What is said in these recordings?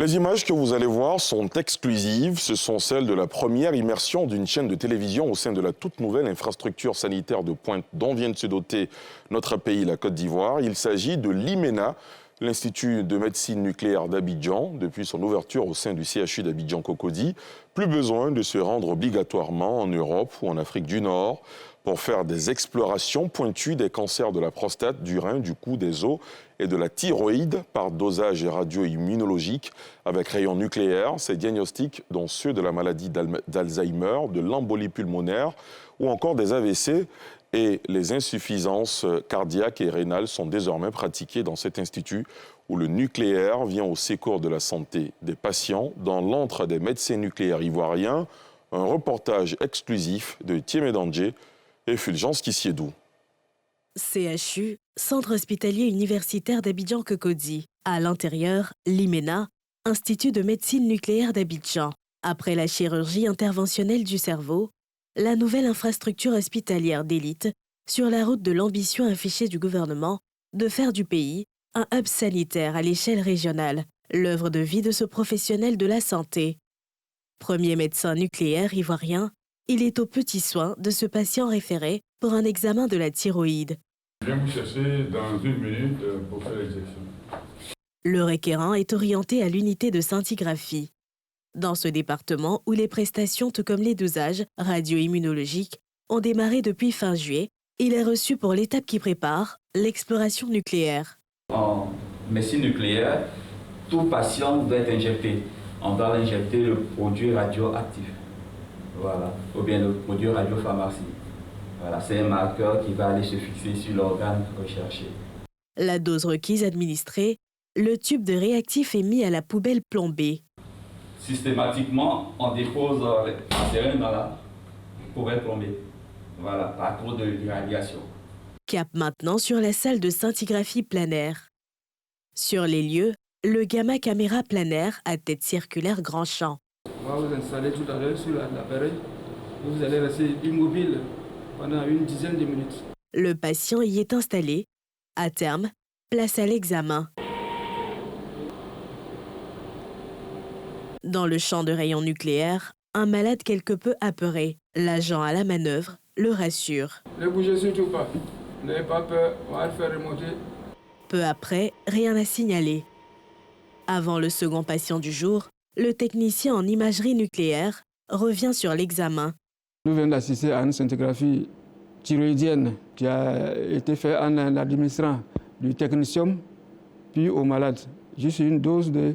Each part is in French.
Les images que vous allez voir sont exclusives. Ce sont celles de la première immersion d'une chaîne de télévision au sein de la toute nouvelle infrastructure sanitaire de pointe dont vient de se doter notre pays, la Côte d'Ivoire. Il s'agit de l'IMENA, l'Institut de médecine nucléaire d'Abidjan. Depuis son ouverture au sein du CHU d'Abidjan-Cocody, plus besoin de se rendre obligatoirement en Europe ou en Afrique du Nord pour faire des explorations pointues des cancers de la prostate, du rein, du cou, des os et de la thyroïde par dosage radio-immunologique avec rayon nucléaire. Ces diagnostics, dont ceux de la maladie d'Alzheimer, de l'embolie pulmonaire ou encore des AVC et les insuffisances cardiaques et rénales sont désormais pratiqués dans cet institut où le nucléaire vient au secours de la santé des patients. Dans l'antre des médecins nucléaires ivoiriens, un reportage exclusif de Thiemé Dandje et Fulgence Kissiedou. CHU, Centre hospitalier universitaire d'Abidjan-Cocody. À l'intérieur, l'IMENA, Institut de médecine nucléaire d'Abidjan. Après la chirurgie interventionnelle du cerveau, la nouvelle infrastructure hospitalière d'élite sur la route de l'ambition affichée du gouvernement de faire du pays un hub sanitaire à l'échelle régionale, l'œuvre de vie de ce professionnel de la santé. Premier médecin nucléaire ivoirien, il est aux petits soins de ce patient référé pour un examen de la thyroïde. Je viens vous chercher dans 1 minute pour faire l'examen. Le requérant est orienté à l'unité de scintigraphie. Dans ce département où les prestations, tout comme les dosages radio-immunologiques, ont démarré depuis fin juillet, il est reçu pour l'étape qui prépare l'exploration nucléaire. En médecine nucléaire, tout patient doit être injecté. On doit injecter le produit radioactif, voilà, ou bien le produit radiopharmacie. Voilà, c'est un marqueur qui va aller se fixer sur l'organe recherché. La dose requise administrée, le tube de réactif est mis à la poubelle plombée. Systématiquement, on dépose la seringue dans la poubelle plombée, voilà, par trop de radiation. Cap maintenant sur la salle de scintigraphie planaire. Sur les lieux, le gamma caméra planaire à tête circulaire grand champ. On va vous installer tout à l'heure sur l'appareil. Vous allez rester immobile pendant une dizaine de minutes. Le patient y est installé. À terme, place à l'examen. Dans le champ de rayon nucléaire, un malade quelque peu apeuré. L'agent à la manœuvre le rassure. Ne bougez surtout pas. N'ayez pas peur, on va le faire remonter. Peu après, rien à signaler. Avant le second patient du jour, le technicien en imagerie nucléaire revient sur l'examen. Nous venons d'assister à une scintigraphie thyroïdienne qui a été faite en administrant du technetium puis au malade. Juste une dose de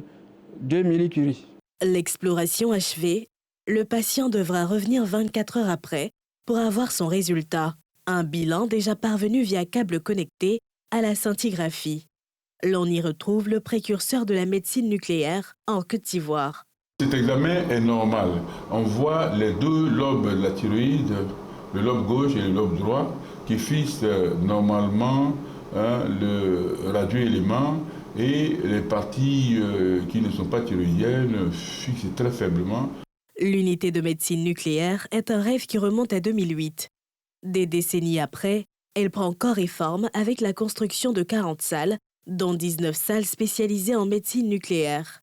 2 millicuries. L'exploration achevée, le patient devra revenir 24 heures après pour avoir son résultat. Un bilan déjà parvenu via câble connecté à la scintigraphie. L'on y retrouve le précurseur de la médecine nucléaire en Côte d'Ivoire. Cet examen est normal. On voit les deux lobes de la thyroïde, le lobe gauche et le lobe droit, qui fixent normalement le radioélément et les parties qui ne sont pas thyroïdiennes fixent très faiblement. L'unité de médecine nucléaire est un rêve qui remonte à 2008. Des décennies après, elle prend corps et forme avec la construction de 40 salles, dont 19 salles spécialisées en médecine nucléaire.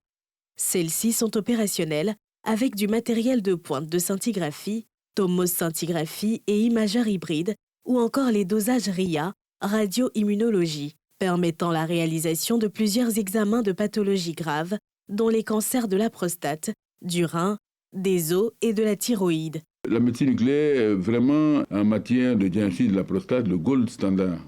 Celles-ci sont opérationnelles avec du matériel de pointe de scintigraphie, tomoscintigraphie et imageur hybride, ou encore les dosages RIA, radio-immunologie, permettant la réalisation de plusieurs examens de pathologies graves, dont les cancers de la prostate, du rein, des os et de la thyroïde. La médecine nucléaire est vraiment en matière de diagnostic de la prostate le gold standard.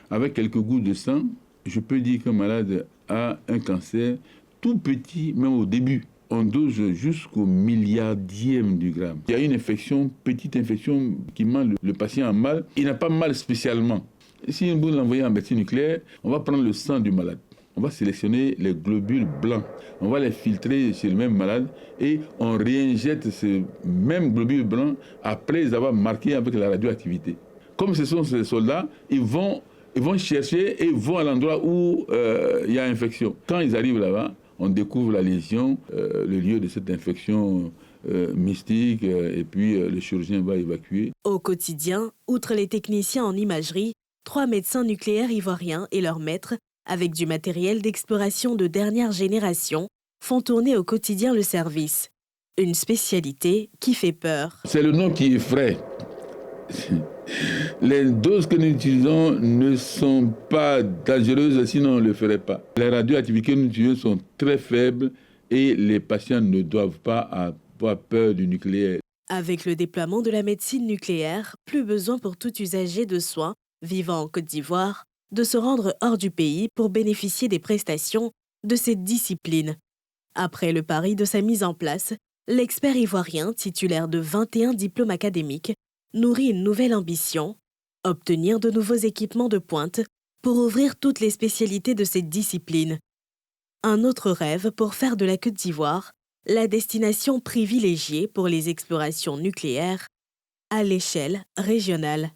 Avec quelques gouttes de sang, je peux dire qu'un malade a un cancer tout petit, même au début. On dose jusqu'au milliardième du gramme. Il y a une infection, petite infection qui met le patient en mal. Il n'a pas mal spécialement. Si vous l'envoyez en médecine nucléaire, on va prendre le sang du malade. On va sélectionner les globules blancs. On va les filtrer chez le même malade et on réinjecte ces mêmes globules blancs après les avoir marqués avec la radioactivité. Comme ce sont ces soldats, ils vont chercher et vont à l'endroit où il y a infection. Quand ils arrivent là-bas, on découvre la lésion, le lieu de cette infection mystique, et puis le chirurgien va évacuer. Au quotidien, outre les techniciens en imagerie, 3 médecins nucléaires ivoiriens et leurs maîtres, avec du matériel d'exploration de dernière génération, font tourner au quotidien le service. Une spécialité qui fait peur. C'est le nom qui effraie. Les doses que nous utilisons ne sont pas dangereuses, sinon on ne le ferait pas. Les radioactivités que nous utilisons sont très faibles et les patients ne doivent pas avoir peur du nucléaire. Avec le déploiement de la médecine nucléaire, plus besoin pour tout usager de soins vivant en Côte d'Ivoire de se rendre hors du pays pour bénéficier des prestations de cette discipline. Après le pari de sa mise en place, l'expert ivoirien, titulaire de 21 diplômes académiques, nourrit une nouvelle ambition, obtenir de nouveaux équipements de pointe pour ouvrir toutes les spécialités de cette discipline. Un autre rêve pour faire de la Côte d'Ivoire la destination privilégiée pour les explorations nucléaires à l'échelle régionale.